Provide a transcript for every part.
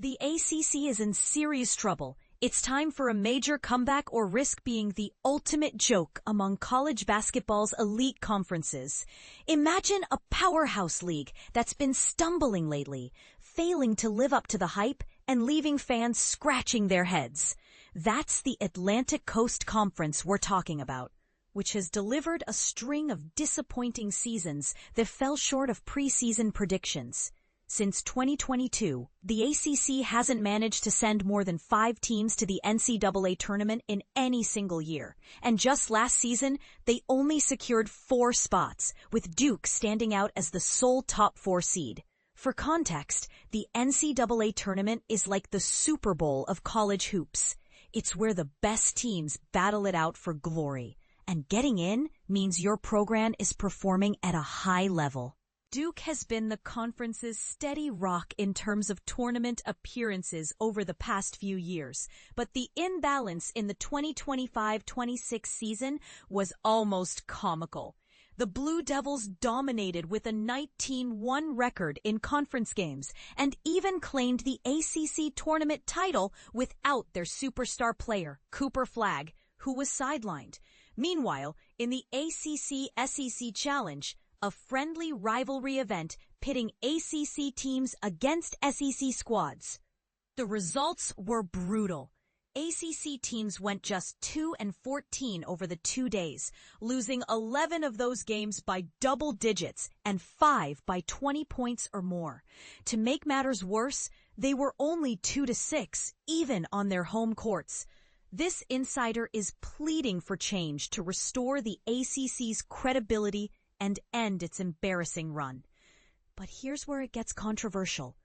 The ACC is in serious trouble. It's time for a major comeback or risk being the ultimate joke among college basketball's elite conferences. Imagine a powerhouse league that's been stumbling lately, failing to live up to the hype and leaving fans scratching their heads. That's the Atlantic Coast Conference we're talking about, which has delivered a string of disappointing seasons that fell short of preseason predictions. Since 2022, the ACC hasn't managed to send more than 5 teams to the NCAA Tournament in any single year. And just last season, they only secured 4 spots, with Duke standing out as the sole top 4 seed. For context, the NCAA Tournament is like the Super Bowl of college hoops. It's where the best teams battle it out for glory. And getting in means your program is performing at a high level. Duke has been the conference's steady rock in terms of tournament appearances over the past few years, but the imbalance in the 2025-26 season was almost comical. The Blue Devils dominated with a 19-1 record in conference games and even claimed the ACC tournament title without their superstar player, Cooper Flagg, who was sidelined. Meanwhile, in the ACC-SEC Challenge, a friendly rivalry event pitting ACC teams against SEC squads, the results were brutal. ACC teams went just 2-14 over the 2 days, losing 11 of those games by double digits and 5 by 20 points or more. To make matters worse, they were only 2-6, even on their home courts. This insider is pleading for change to restore the ACC's credibility and end its embarrassing run. But here's where it gets controversial.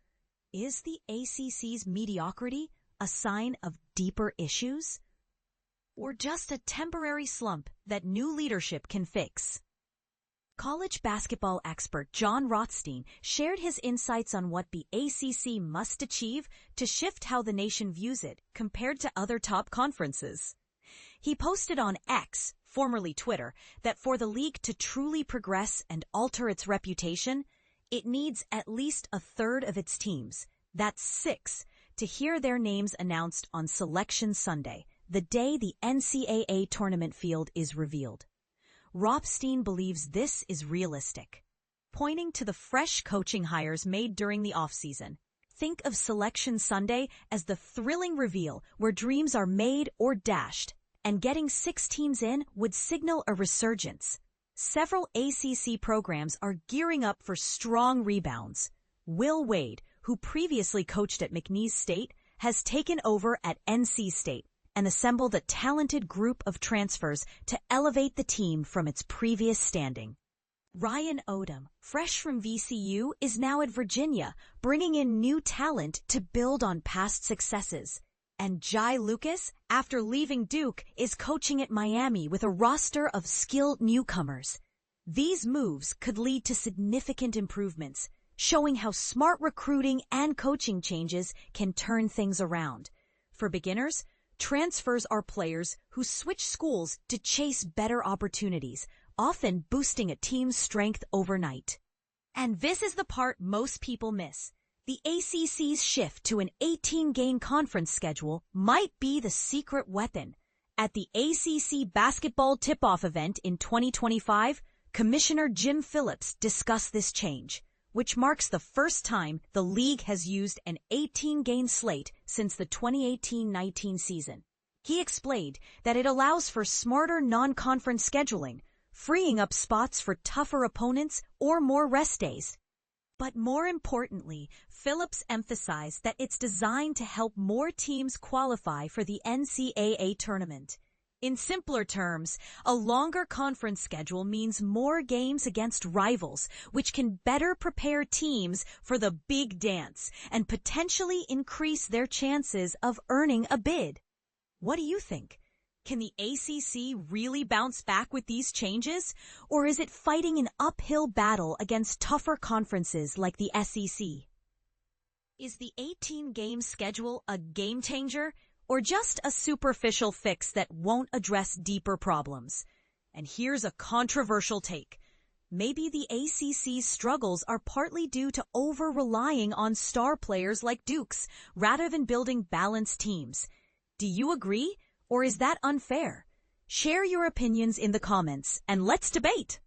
Is the ACC's mediocrity a sign of deeper issues? Or just a temporary slump that new leadership can fix? College basketball expert Jon Rothstein shared his insights on what the ACC must achieve to shift how the nation views it compared to other top conferences. He posted on X, formerly Twitter, that for the league to truly progress and alter its reputation, it needs at least a third of its teams, that's 6, to hear their names announced on Selection Sunday, the day the NCAA Tournament field is revealed. Rothstein believes this is realistic. Pointing to the fresh coaching hires made during the offseason, think of Selection Sunday as the thrilling reveal where dreams are made or dashed, and getting 6 teams in would signal a resurgence. Several ACC programs are gearing up for strong rebounds. Will Wade, who previously coached at McNeese State, has taken over at NC State and assembled a talented group of transfers to elevate the team from its previous standing. Ryan Odom, fresh from VCU, is now at Virginia, bringing in new talent to build on past successes. And Jai Lucas, after leaving Duke, is coaching at Miami with a roster of skilled newcomers. These moves could lead to significant improvements, showing how smart recruiting and coaching changes can turn things around. For beginners, transfers are players who switch schools to chase better opportunities, often boosting a team's strength overnight. And this is the part most people miss. The ACC's shift to an 18-game conference schedule might be the secret weapon. At the ACC basketball tip-off event in 2025, Commissioner Jim Phillips discussed this change, which marks the first time the league has used an 18-game slate since the 2018-19 season. He explained that it allows for smarter non-conference scheduling, freeing up spots for tougher opponents or more rest days. But more importantly, Phillips emphasized that it's designed to help more teams qualify for the NCAA tournament. In simpler terms, a longer conference schedule means more games against rivals, which can better prepare teams for the big dance and potentially increase their chances of earning a bid. What do you think? Can the ACC really bounce back with these changes, or is it fighting an uphill battle against tougher conferences like the SEC? Is the 18-game schedule a game changer, or just a superficial fix that won't address deeper problems? And here's a controversial take. maybe the ACC's struggles are partly due to over-relying on star players like Duke's rather than building balanced teams. Do you agree, or is that unfair? Share your opinions in the comments and let's debate!